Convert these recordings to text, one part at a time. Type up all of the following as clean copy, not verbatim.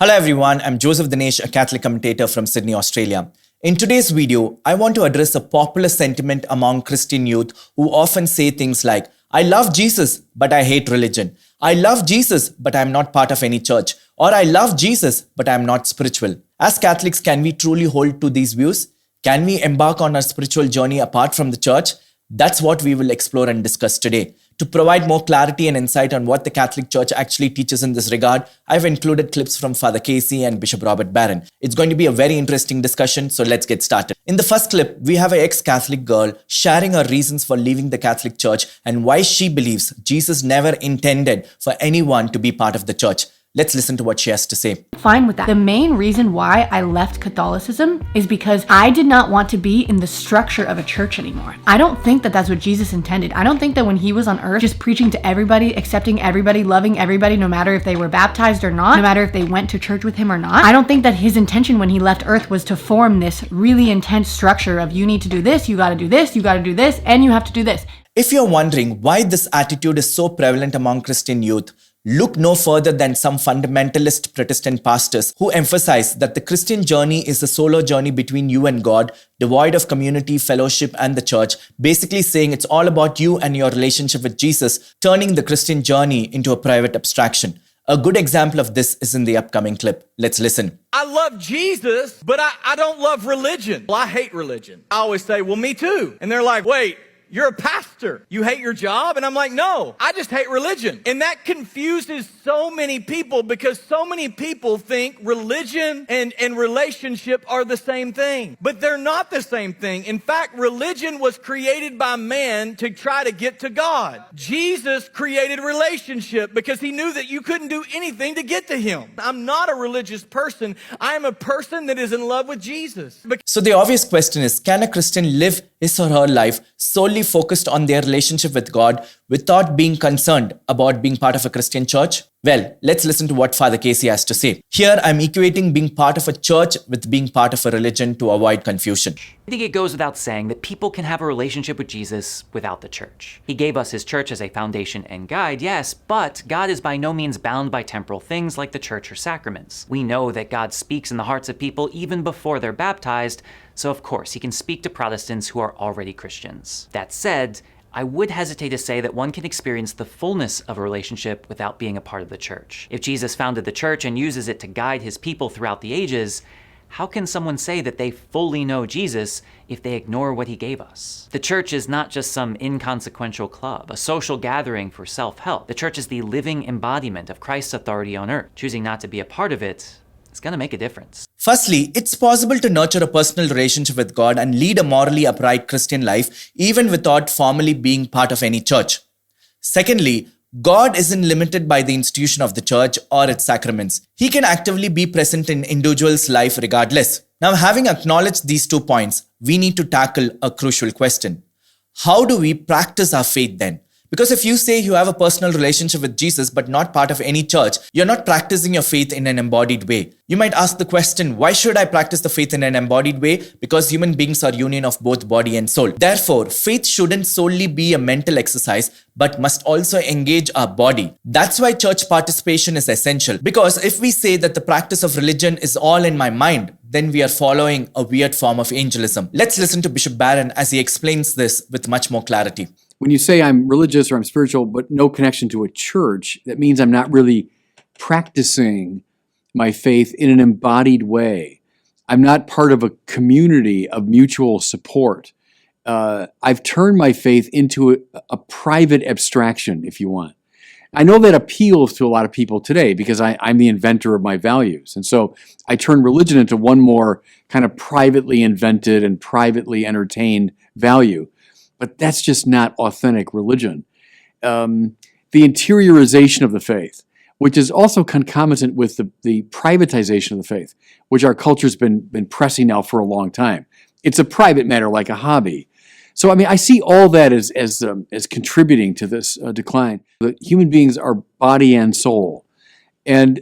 Hello everyone, I'm Joseph Dinesh, a Catholic commentator from Sydney, Australia. In today's video, I want to address a popular sentiment among Christian youth who often say things like, I love Jesus, but I hate religion. I love Jesus, but I'm not part of any church. Or I love Jesus, but I'm not spiritual. As Catholics, can we truly hold to these views? Can we embark on our spiritual journey apart from the church? That's what we will explore and discuss today. To provide more clarity and insight on what the Catholic Church actually teaches in this regard, I've included clips from Father Casey and Bishop Robert Barron. It's going to be a very interesting discussion, so let's get started. In the first clip, we have an ex-Catholic girl sharing her reasons for leaving the Catholic Church and why she believes Jesus never intended for anyone to be part of the church. Let's listen to what she has to say. Fine with that. The main reason why I left Catholicism is because I did not want to be in the structure of a church anymore. I don't think that that's what Jesus intended. I don't think that when he was on earth, just preaching to everybody, accepting everybody, loving everybody, no matter if they were baptized or not, no matter if they went to church with him or not. I don't think that his intention when he left earth was to form this really intense structure of you need to do this, you got to do this, you got to do this, and you have to do this. If you're wondering why this attitude is so prevalent among Christian youth, look no further than some fundamentalist Protestant pastors who emphasize that the Christian journey is a solo journey between you and God, devoid of community, fellowship, and the church, basically saying it's all about you and your relationship with Jesus, turning the Christian journey into a private abstraction. A good example of this is in the upcoming clip. Let's listen. I love Jesus, but I don't love religion. Well, I hate religion. I always say, well, me too. And they're like, wait, you're a pastor. You hate your job? And I'm like, no, I just hate religion. And that confuses so many people because so many people think religion and relationship are the same thing. But they're not the same thing. In fact, religion was created by man to try to get to God. Jesus created relationship because he knew that you couldn't do anything to get to him. I'm not a religious person. I am a person that is in love with Jesus. So the obvious question is, can a Christian live his or her life solely focused on their relationship with God without being concerned about being part of a Christian church? Well, let's listen to what Father Casey has to say. Here, I'm equating being part of a church with being part of a religion to avoid confusion. I think it goes without saying that people can have a relationship with Jesus without the church. He gave us his church as a foundation and guide, yes, but God is by no means bound by temporal things like the church or sacraments. We know that God speaks in the hearts of people even before they're baptized, so of course he can speak to Protestants who are already Christians. That said, I would hesitate to say that one can experience the fullness of a relationship without being a part of the church. If Jesus founded the church and uses it to guide his people throughout the ages, how can someone say that they fully know Jesus if they ignore what he gave us? The church is not just some inconsequential club, a social gathering for self-help. The church is the living embodiment of Christ's authority on earth. Choosing not to be a part of it is going to make a difference. Firstly, it's possible to nurture a personal relationship with God and lead a morally upright Christian life even without formally being part of any church. Secondly, God isn't limited by the institution of the church or its sacraments. He can actively be present in individuals' life regardless. Now, having acknowledged these 2 points, we need to tackle a crucial question. How do we practice our faith then? Because if you say you have a personal relationship with Jesus but not part of any church, you're not practicing your faith in an embodied way. You might ask the question, why should I practice the faith in an embodied way? Because human beings are union of both body and soul. Therefore, faith shouldn't solely be a mental exercise but must also engage our body. That's why church participation is essential. Because if we say that the practice of religion is all in my mind, then we are following a weird form of angelism. Let's listen to Bishop Barron as he explains this with much more clarity. When you say I'm religious or I'm spiritual, but no connection to a church, that means I'm not really practicing my faith in an embodied way. I'm not part of a community of mutual support. I've turned my faith into a private abstraction, if you want. I know that appeals to a lot of people today because I'm the inventor of my values. And so I turn religion into one more kind of privately invented and privately entertained value. But that's just not authentic religion. The interiorization of the faith, which is also concomitant with the privatization of the faith, which our culture's been pressing now for a long time. It's a private matter, like a hobby. So, I mean, I see all that as contributing to this decline. That human beings are body and soul. And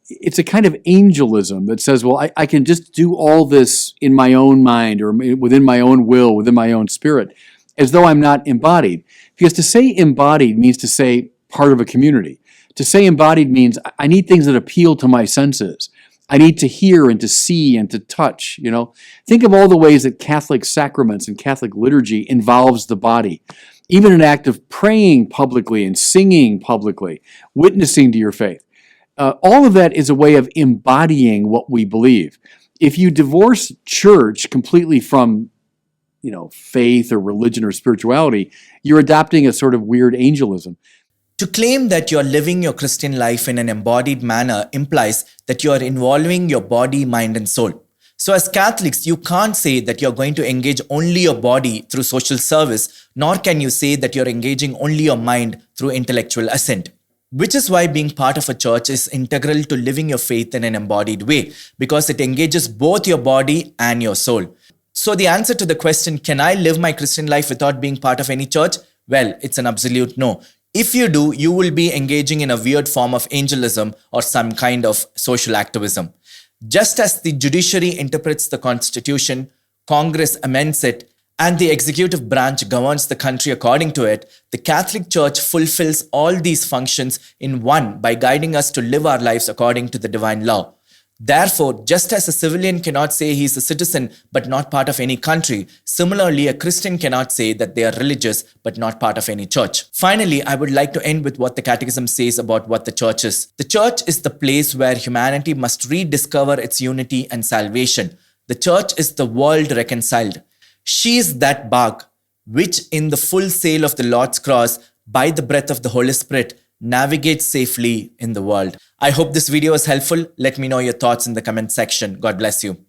it's a kind of angelism that says, well, I can just do all this in my own mind or within my own will, within my own spirit, as though I'm not embodied. Because to say embodied means to say part of a community. To say embodied means I need things that appeal to my senses. I need to hear and to see and to touch, you know. Think of all the ways that Catholic sacraments and Catholic liturgy involves the body. Even an act of praying publicly and singing publicly, witnessing to your faith. All of that is a way of embodying what we believe. If you divorce church completely from, you know, faith or religion or spirituality, you're adopting a sort of weird angelism. To claim that you're living your Christian life in an embodied manner implies that you're involving your body, mind, and soul. So as Catholics, you can't say that you're going to engage only your body through social service, nor can you say that you're engaging only your mind through intellectual assent. Which is why being part of a church is integral to living your faith in an embodied way, because it engages both your body and your soul. So the answer to the question, can I live my Christian life without being part of any church? Well, it's an absolute no. If you do, you will be engaging in a weird form of angelism or some kind of social activism. Just as the judiciary interprets the Constitution, Congress amends it, and the executive branch governs the country according to it, the Catholic Church fulfills all these functions in one by guiding us to live our lives according to the divine law. Therefore, just as a civilian cannot say he is a citizen but not part of any country, similarly, a Christian cannot say that they are religious but not part of any church. Finally, I would like to end with what the Catechism says about what the church is. The church is the place where humanity must rediscover its unity and salvation. The church is the world reconciled. She is that bark which, in the full sail of the Lord's cross, by the breath of the Holy Spirit, navigates safely in the world. I hope this video was helpful. Let me know your thoughts in the comment section. God bless you.